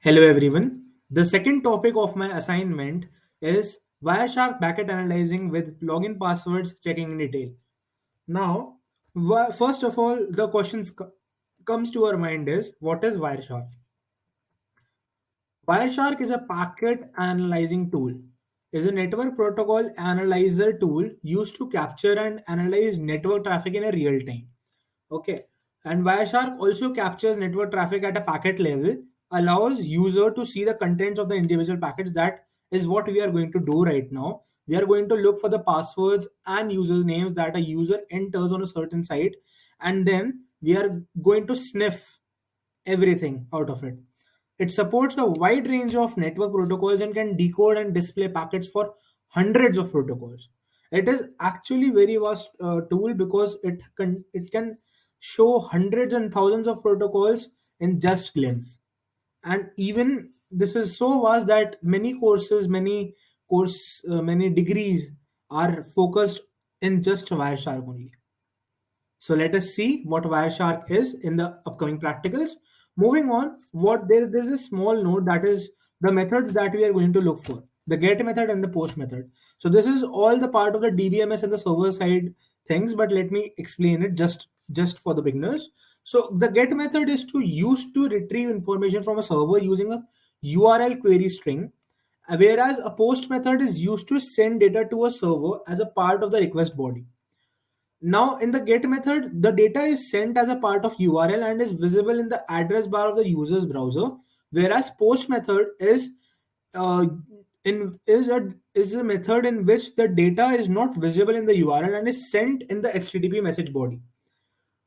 Hello everyone. The second topic of my assignment is Wireshark packet analyzing with login passwords checking in detail. Now, first of all, the questions comes to our mind is what is Wireshark? Wireshark is a packet analyzing tool. Is a network protocol analyzer tool used to capture and analyze network traffic in a real time. Okay. And Wireshark also captures network traffic at a packet level, allows user to see the contents of the individual packets. That is what we are going to do right now. We are going to look for the passwords and usernames that a user enters on a certain site, and then we are going to sniff everything out of it. It supports a wide range of network protocols and can decode and display packets for hundreds of protocols. It is actually very vast tool because it can show hundreds and thousands of protocols in just glimpse. And even this is so vast that many degrees are focused in just Wireshark only. So let us see what Wireshark is in the upcoming practicals. Moving on, there's a small note that is the methods that we are going to look for: the get method and the post method. So this is all the part of the DBMS and the server side things, but let me explain it just for the beginners. So the get method is to use to retrieve information from a server using a URL query string, whereas a post method is used to send data to a server as a part of the request body. Now, in the get method, the data is sent as a part of URL and is visible in the address bar of the user's browser, whereas post method uh, is a method in which the data is not visible in the URL and is sent in the HTTP message body.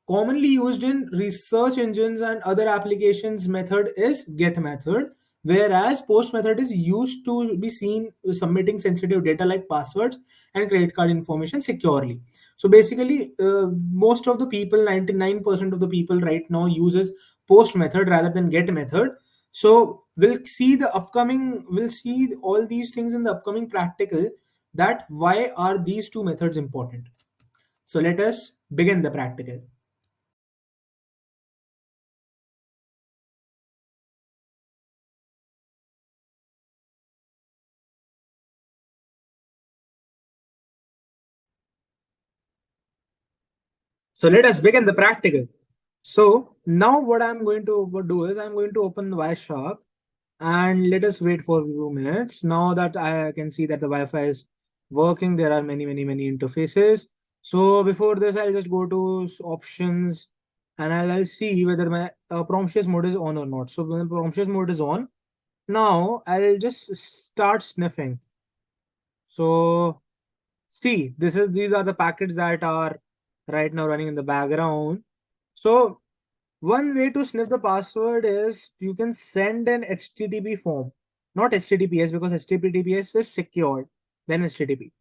Commonly used in research engines and other applications method is get method, whereas post method is used to be seen submitting sensitive data like passwords and credit card information securely. So basically, most of the people, 99% of the people right now uses post method rather than get method. So we'll see all these things in the upcoming practical, that why are these two methods important. So let us begin the practical. So let us begin the practical. So now what I'm going to do is I'm going to open the Wireshark and let us wait for a few minutes. Now that I can see that the Wi-Fi is working, there are many interfaces. So before this, I'll just go to options and I'll see whether my promiscuous mode is on or not. So when the promiscuous mode is on, now I'll just start sniffing. So see, these are the packets that are right now running in the background. So one way to sniff the password is you can send an HTTP form, not HTTPS, because HTTPS is secured, then HTTP.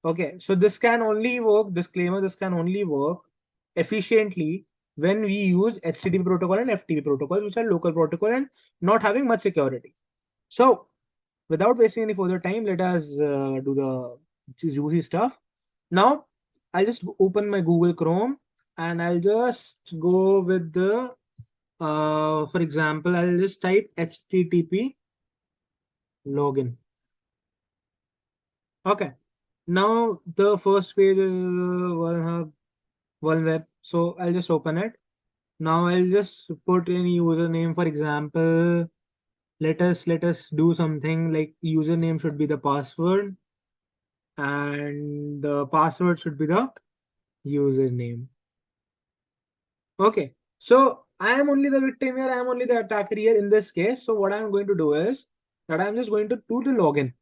Okay, so this can only work, disclaimer, this can only work efficiently when we use HTTP protocol and FTP protocols, which are local protocol and not having much security. So without wasting any further time, let us do the juicy stuff. Now, I'll just open my Google Chrome and I'll just go with the, for example, I'll just type HTTP login. Okay. Now, the first page is one web. So I'll just open it. Now I'll just put any username, for example. Let us do something like username should be the password and the password should be the username. Okay, so I am only the victim here, I am only the attacker here in this case. So what I'm going to do is that I'm just going to do the login,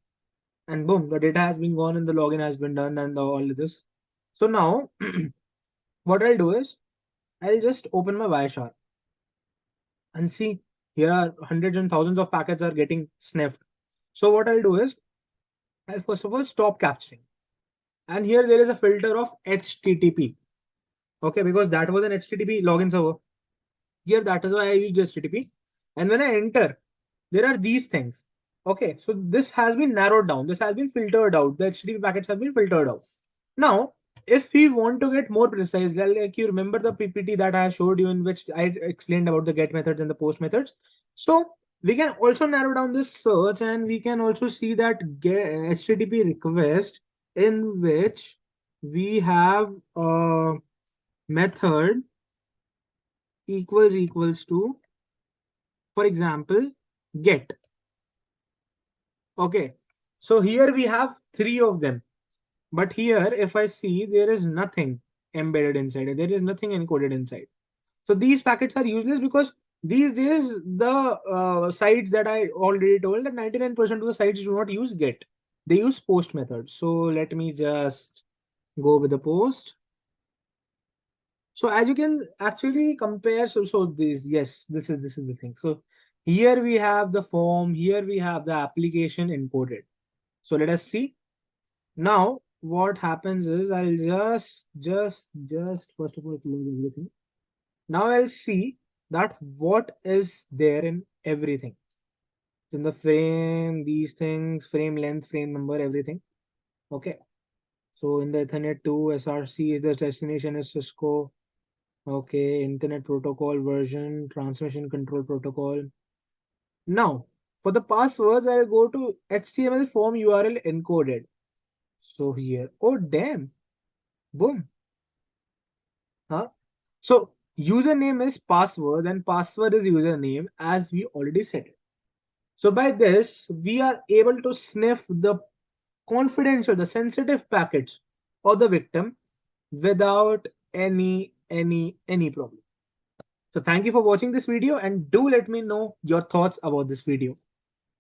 and boom, the data has been gone and the login has been done and all of this. So now what I'll do is I'll just open my Wireshark and see here are hundreds and thousands of packets are getting sniffed. So what I'll do is I'll first of all stop capturing. And here there is a filter of HTTP. Okay, because that was an HTTP login server. Here that is why I used HTTP. And when I enter, there are these things. Okay, so this has been narrowed down. This has been filtered out. The HTTP packets have been filtered out. Now, if we want to get more precise, like you remember the PPT that I showed you in which I explained about the get methods and the post methods. So We can also narrow down this search, and we can also see that get HTTP request in which we have a method equals to, for example, get. Okay, so here we have three of them, but here if I see, there is nothing embedded inside it, there is nothing encoded inside. So these packets are useless because these days the sites that I already told, that 99% of the sites do not use get, they use post method. So let me just go with the post. So as you can actually compare, so this, yes, this is the thing. So here we have the form, here we have the application encoded. So let us see. Now what happens is, I'll just first of all close everything. Now I'll see that what is there in everything. In the frame, these things, frame length, frame number, everything. Okay. So in the Ethernet 2, SRC, the destination is Cisco. Okay, Internet Protocol version, transmission control protocol. Now, for the passwords, I'll go to HTML form URL encoded. So here, oh damn, boom. Huh? So username is password and password is username, as we already said it. So by this, we are able to sniff the confidential, the sensitive packets of the victim without any problem. So thank you for watching this video, and do let me know your thoughts about this video.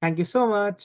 Thank you so much.